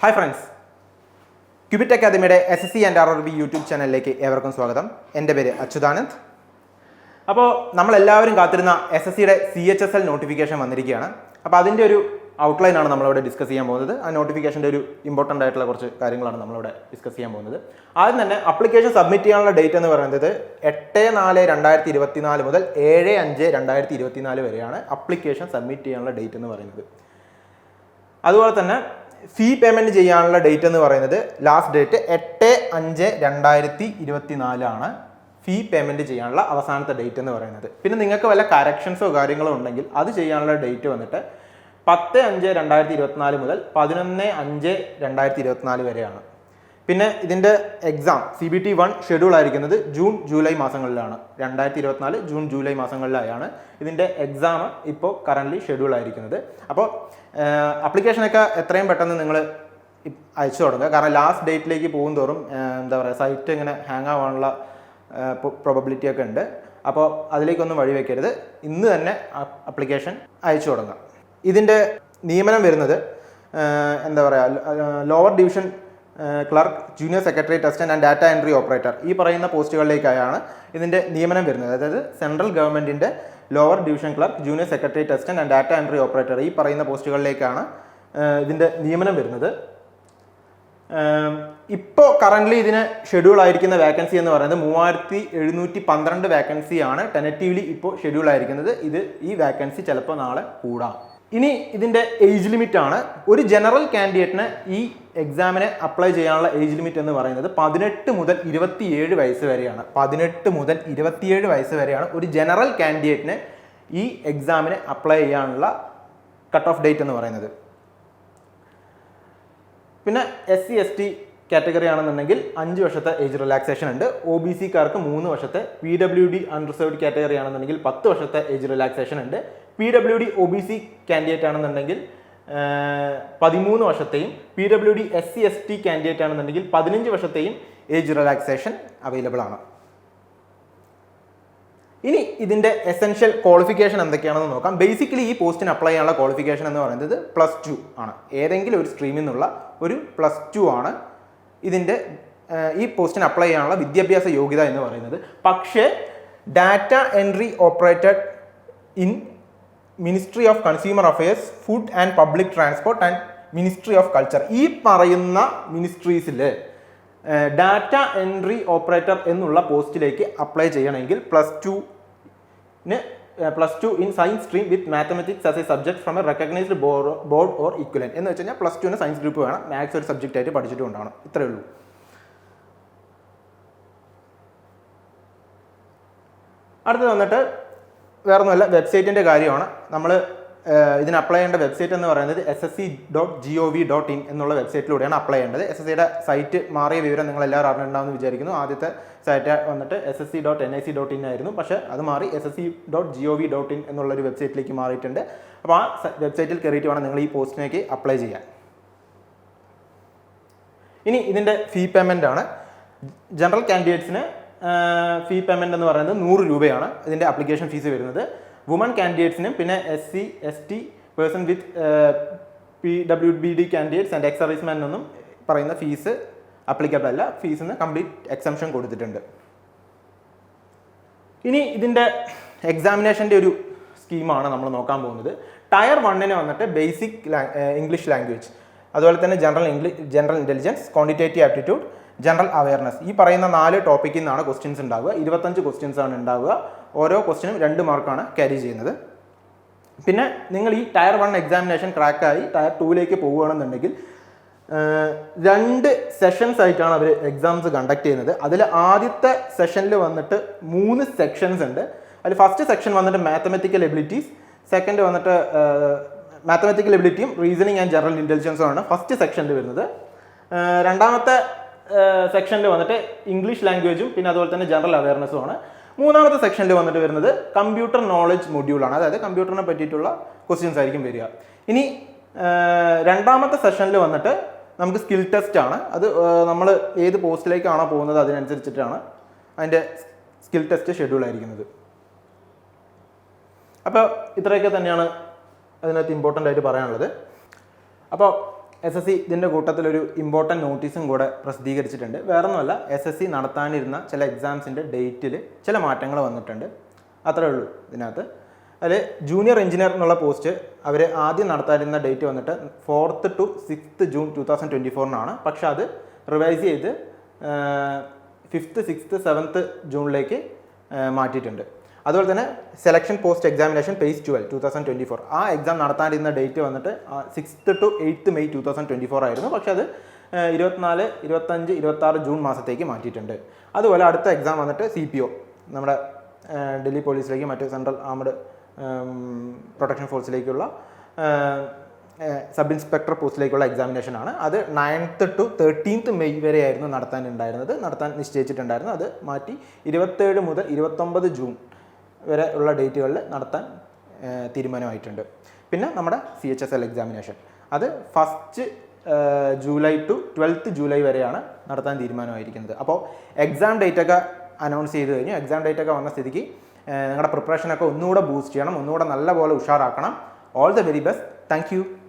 Hi friends, cubit അക്കാദമിയുടെ SSC and RRB YouTube ചാനലിലേക്ക് ഏവർക്കും സ്വാഗതം. എൻ്റെ പേര് അച്യുതാനന്ദ്. അപ്പോൾ നമ്മളെല്ലാവരും കാത്തിരുന്ന SSCയുടെ CHSL നോട്ടിഫിക്കേഷൻ വന്നിരിക്കുകയാണ്. അപ്പോൾ അതിൻ്റെ ഒരു ഔട്ട്ലൈനാണ് നമ്മളിവിടെ ഡിസ്കസ് ചെയ്യാൻ പോകുന്നത്. ആ നോട്ടിഫിക്കേഷൻ്റെ ഒരു ഇമ്പോർട്ടൻ്റ് ആയിട്ടുള്ള കുറച്ച് കാര്യങ്ങളാണ് നമ്മളിവിടെ ഡിസ്കസ് ചെയ്യാൻ പോകുന്നത്. ആദ്യം തന്നെ അപ്ലിക്കേഷൻ സബ്മിറ്റ് ചെയ്യാനുള്ള ഡേറ്റ് എന്ന് പറയുന്നത് 8/4/2024 മുതൽ 7/5/2024 വരെയാണ് അപ്ലിക്കേഷൻ സബ്മിറ്റ് ചെയ്യാനുള്ള ഡേറ്റ് എന്ന് പറയുന്നത്. അതുപോലെ തന്നെ ഫീ പേയ്മെൻറ്റ് ചെയ്യാനുള്ള ഡേറ്റ് എന്ന് പറയുന്നത് ലാസ്റ്റ് ഡേറ്റ് 8/5/2024 ആണ് ഫീ പേയ്മെൻറ്റ് ചെയ്യാനുള്ള അവസാനത്തെ ഡേറ്റ് എന്ന് പറയുന്നത്. പിന്നെ നിങ്ങൾക്ക് വല്ല കറക്ഷൻസോ കാര്യങ്ങളോ ഉണ്ടെങ്കിൽ അത് ചെയ്യാനുള്ള ഡേറ്റ് വന്നിട്ട് 10/5/2024 മുതൽ 11/5/2024 വരെയാണ്. പിന്നെ ഇതിൻ്റെ എക്സാം CBT 1 ഷെഡ്യൂൾ ആയിരിക്കുന്നത് ജൂൺ ജൂലൈ മാസങ്ങളിലാണ്. 2024 ജൂൺ ജൂലൈ മാസങ്ങളിലായാണ് ഇതിൻ്റെ എക്സാം ഇപ്പോൾ കറൻ്റ്ലി ഷെഡ്യൂൾ ആയിരിക്കുന്നത്. അപ്പോൾ അപ്ലിക്കേഷനൊക്കെ എത്രയും പെട്ടെന്ന് നിങ്ങൾ അയച്ചു തുടങ്ങുക. കാരണം ലാസ്റ്റ് ഡേറ്റിലേക്ക് പോകും തോറും എന്താ പറയുക, സൈറ്റ് ഇങ്ങനെ ഹാങ് ആവാനുള്ള പ്രോബബിലിറ്റി ഒക്കെ ഉണ്ട്. അപ്പോൾ അതിലേക്കൊന്നും വഴിവെക്കരുത്, ഇന്ന് തന്നെ അപ്ലിക്കേഷൻ അയച്ചു തുടങ്ങുക. ഇതിൻ്റെ നിയമനം വരുന്നത് എന്താ പറയുക, lower division clerk, junior secretary assistant and data entry operator, ഈ പറയുന്ന പോസ്റ്റുകളിലേക്കായാണ് ഇതിൻ്റെ നിയമനം വരുന്നത്. അതായത് സെൻട്രൽ ഗവൺമെൻറ്റിൻ്റെ lower division clerk, junior secretary assistant and data entry operator, ഈ പറയുന്ന പോസ്റ്റുകളിലേക്കാണ് ഇതിൻ്റെ നിയമനം വരുന്നത്. ഇപ്പോൾ കറൻ്റ്ലി ഇതിന് ഷെഡ്യൂൾ ആയിരിക്കുന്ന വേക്കൻസി എന്ന് പറയുന്നത് 3712 വേക്കൻസിയാണ് ടെനറ്റീവ്ലി ഇപ്പോൾ ഷെഡ്യൂൾ ആയിരിക്കുന്നത്. ഈ വേക്കൻസി ചിലപ്പോൾ നാളെ കൂടാം. ഇനി ഇതിൻ്റെ ഏജ് ലിമിറ്റ് ആണ്. ഒരു ജനറൽ കാൻഡിഡേറ്റിന് ഈ എക്സാമിന് അപ്ലൈ ചെയ്യാനുള്ള ഏജ് ലിമിറ്റ് എന്ന് പറയുന്നത് 18 മുതൽ 27 വയസ്സ് വരെയാണ്. 18 മുതൽ 27 വയസ്സ് വരെയാണ് ഒരു ജനറൽ കാൻഡിഡേറ്റിന് ഈ എക്സാമിന് അപ്ലൈ ചെയ്യാനുള്ള കട്ട് ഓഫ് ഡേറ്റ് എന്ന് പറയുന്നത്. പിന്നെ SC ST കാറ്റഗറി ആണെന്നുണ്ടെങ്കിൽ 5 വർഷത്തെ ഏജ് റിലാക്സേഷൻ ഉണ്ട്. OBC-കാർക്ക് 3 വർഷത്തെ, PWD അൺറിസർവ്ഡ് കാറ്റഗറി ആണെന്നുണ്ടെങ്കിൽ 10 വർഷത്തെ ഏജ് റിലാക്സേഷൻ ഉണ്ട്. PWD OBC കാൻഡിഡേറ്റ് ആണെന്നുണ്ടെങ്കിൽ 13 വർഷത്തെയും, PWD SC ST കാൻഡിഡേറ്റ് ആണെന്നുണ്ടെങ്കിൽ 15 വർഷത്തെയും ഏജ് റിലാക്സേഷൻ അവൈലബിൾ ആണ്. ഇനി ഇതിൻ്റെ എസെൻഷ്യൽ ക്വാളിഫിക്കേഷൻ എന്തൊക്കെയാണെന്ന് നോക്കാം. ബേസിക്കലി ഈ പോസ്റ്റിന് അപ്ലൈ ചെയ്യാനുള്ള ക്വാളിഫിക്കേഷൻ എന്ന് പറയുന്നത് +2 ആണ്. ഏതെങ്കിലും ഒരു സ്ട്രീമിൽ നിന്നുള്ള ഒരു +2 ആണ് ഇതിൻ്റെ ഈ പോസ്റ്റിന് അപ്ലൈ ചെയ്യാനുള്ള വിദ്യാഭ്യാസ യോഗ്യത എന്ന് പറയുന്നത്. പക്ഷേ data entry operated in ministry of consumer affairs, food and public transport and ministry of culture, ഈ പറയുന്ന മിനിസ്ട്രീസിൽ ഡാറ്റ എൻട്രി ഓപ്പറേറ്റർ എന്നുള്ള പോസ്റ്റിലേക്ക് അപ്ലൈ ചെയ്യണമെങ്കിൽ +2 in science stream with mathematics as A subject from A recognised board or equivalent എന്ന് വെച്ച് കഴിഞ്ഞാൽ +2 science group വേണം, maths ഒരു സബ്ജക്റ്റ് ആയിട്ട് പഠിച്ചിട്ടുണ്ടാവണം. ഇത്രയേ ഉള്ളൂ. അടുത്തത് വന്നിട്ട് വേറൊന്നുമല്ല, വെബ്സൈറ്റിൻ്റെ കാര്യമാണ്. നമ്മൾ ഇതിന് അപ്ലൈ ചെയ്യേണ്ട വെബ്സൈറ്റ് എന്ന് പറയുന്നത് ssc.gov.in എന്നുള്ള വെബ്സൈറ്റിലൂടെയാണ് അപ്ലൈ ചെയ്യേണ്ടത്. SSCയുടെ സൈറ്റ് മാറിയ വിവരം നിങ്ങൾ എല്ലാവരും അറിഞ്ഞിട്ടുണ്ടാവുമെന്ന് വിചാരിക്കുന്നു. ആദ്യത്തെ സൈറ്റ് വന്നിട്ട് ssc.nic.in ആയിരുന്നു, പക്ഷേ അത് മാറി ssc.gov.in എന്നുള്ളൊരു വെബ്സൈറ്റിലേക്ക് മാറിയിട്ടുണ്ട്. അപ്പോൾ ആ വെബ്സൈറ്റിൽ കയറിയിട്ട് വേണം നിങ്ങൾ ഈ പോസ്റ്റിലേക്ക് അപ്ലൈ ചെയ്യാൻ. ഇനി ഇതിൻ്റെ ഫീ പേയ്മെൻ്റ് ആണ്. ജനറൽ കാൻഡിഡേറ്റ്സിന് ഫീ പേയ്മെൻറ്റ് എന്ന് പറയുന്നത് 100 രൂപയാണ് ഇതിൻ്റെ അപ്ലിക്കേഷൻ ഫീസ് വരുന്നത്. വുമൺ കാൻഡിഡേറ്റ്സിനും പിന്നെ SC ST person with PWD candidates and ex സർവീസ്മാനൊന്നും പറയുന്ന ഫീസ് അപ്ലിക്കബിൾ അല്ല. ഫീസിന് കംപ്ലീറ്റ് എക്സംഷൻ കൊടുത്തിട്ടുണ്ട്. ഇനി ഇതിൻ്റെ എക്സാമിനേഷൻ്റെ ഒരു സ്കീമാണ് നമ്മൾ നോക്കാൻ പോകുന്നത്. ടയർ 1 വന്നിട്ട് ബേസിക് ഇംഗ്ലീഷ് ലാംഗ്വേജ്, അതുപോലെ തന്നെ general intelligence, quantitative aptitude, general awareness, ഈ പറയുന്ന 4 ടോപ്പിക്കിൽ നിന്നാണ് ക്വസ്റ്റ്യൻസ് ഉണ്ടാവുക. 25 ക്വസ്റ്റ്യൻസ് ആണ് ഉണ്ടാവുക. ഓരോ ക്വസ്റ്റ്യനും 2 മാർക്കാണ് ക്യാരി ചെയ്യുന്നത്. പിന്നെ നിങ്ങൾ ഈ ടയർ 1 എക്സാമിനേഷൻ ക്രാക്കായി ടയർ 2ലേക്ക് പോവുകയാണെന്നുണ്ടെങ്കിൽ 2 സെഷൻസ് ആയിട്ടാണ് അവർ എക്സാംസ് കണ്ടക്ട് ചെയ്യുന്നത്. അതിൽ ആദ്യത്തെ സെഷനിൽ വന്നിട്ട് 3 സെക്ഷൻസ് ഉണ്ട്. അതിൽ ഫസ്റ്റ് സെക്ഷൻ വന്നിട്ട് മാത്തമെറ്റിക്കൽ എബിലിറ്റീസ്, സെക്കൻഡ് വന്നിട്ട് മാത്തമെറ്റിക്കൽ എബിലിറ്റിയും റീസണിങ് ആൻഡ് ജനറൽ ഇൻ്റലിജൻസും ആണ് ഫസ്റ്റ് സെക്ഷനിൽ വരുന്നത്. രണ്ടാമത്തെ സെക്ഷനിൽ വന്നിട്ട് ഇംഗ്ലീഷ് ലാംഗ്വേജും പിന്നെ അതുപോലെ തന്നെ ജനറൽ അവയർനെസ്സും ആണ്. മൂന്നാമത്തെ സെക്ഷനിൽ വന്നിട്ട് വരുന്നത് കമ്പ്യൂട്ടർ നോളജ് മൊഡ്യൂളാണ്. അതായത് കമ്പ്യൂട്ടറിനെ പറ്റിയിട്ടുള്ള ക്വസ്റ്റ്യൻസ് ആയിരിക്കും വരിക. ഇനി രണ്ടാമത്തെ സെഷനിൽ വന്നിട്ട് നമുക്ക് സ്കിൽ ടെസ്റ്റ് ആണ്. അത് നമ്മൾ ഏത് പോസ്റ്റിലേക്കാണോ പോകുന്നത് അതിനനുസരിച്ചിട്ടാണ് അതിൻ്റെ സ്കിൽ ടെസ്റ്റ് ഷെഡ്യൂൾ ആയിരിക്കുന്നത്. അപ്പോൾ ഇത്രയൊക്കെ തന്നെയാണ് അതിനകത്ത് ഇമ്പോർട്ടൻ്റ് ആയിട്ട് പറയാനുള്ളത്. അപ്പോൾ SSC ഇതിൻ്റെ കൂട്ടത്തിലൊരു ഇമ്പോർട്ടൻറ്റ് നോട്ടീസും കൂടെ പ്രസിദ്ധീകരിച്ചിട്ടുണ്ട്. വേറൊന്നുമല്ല, SSC നടത്താനിരുന്ന ചില എക്സാംസിൻ്റെ ഡേറ്റിൽ ചില മാറ്റങ്ങൾ വന്നിട്ടുണ്ട്. അത്രേ ഉള്ളൂ ഇതിനകത്ത്. അതിൽ ജൂനിയർ എഞ്ചിനീയർ എന്നുള്ള പോസ്റ്റ് അവർ ആദ്യം നടത്താനിരുന്ന ഡേറ്റ് വന്നിട്ട് 4th to 6th June 2024 പക്ഷെ അത് റിവൈസ് ചെയ്ത് 5th, 6th, 7th ജൂണിലേക്ക് മാറ്റിയിട്ടുണ്ട്. അതുപോലെ തന്നെ സെലക്ഷൻ പോസ്റ്റ് എക്സാമിനേഷൻ പേസ് 12 2024 ആ എക്സാം നടത്താനിരുന്ന ഡേറ്റ് വന്നിട്ട് 6th to 8th May 2024 ആയിരുന്നു. പക്ഷെ അത് 24, 25, 26 ജൂൺ മാസത്തേക്ക് മാറ്റിയിട്ടുണ്ട്. അതുപോലെ അടുത്ത എക്സാം വന്നിട്ട് CPO, നമ്മുടെ ഡൽഹി പോലീസിലേക്ക് മറ്റ് സെൻട്രൽ ആംഡ് പ്രൊട്ടക്ഷൻ ഫോഴ്സിലേക്കുള്ള സബ് ഇൻസ്പെക്ടർ പോസ്റ്റിലേക്കുള്ള എക്സാമിനേഷനാണ്. അത് 9th to 13th May വരെയായിരുന്നു നടത്താൻ നിശ്ചയിച്ചിട്ടുണ്ടായിരുന്നു. അത് മാറ്റി 27 മുതൽ 29 ജൂൺ വരെ ഉള്ള ഡേറ്റുകളിൽ നടത്താൻ തീരുമാനമായിട്ടുണ്ട്. പിന്നെ നമ്മുടെ CHSL എക്സാമിനേഷൻ അത് 1st July to 12th July വരെയാണ് നടത്താൻ തീരുമാനമായിരിക്കുന്നത്. അപ്പോൾ എക്സാം ഡേറ്റൊക്കെ അനൗൺസ് ചെയ്ത് കഴിഞ്ഞു. എക്സാം ഡേറ്റൊക്കെ വന്ന സ്ഥിതിക്ക് നിങ്ങളുടെ പ്രിപ്പറേഷനൊക്കെ ഒന്നുകൂടെ ബൂസ്റ്റ് ചെയ്യണം, ഒന്നുകൂടെ നല്ലപോലെ ഉഷാറാക്കണം. All the very best. Thank U.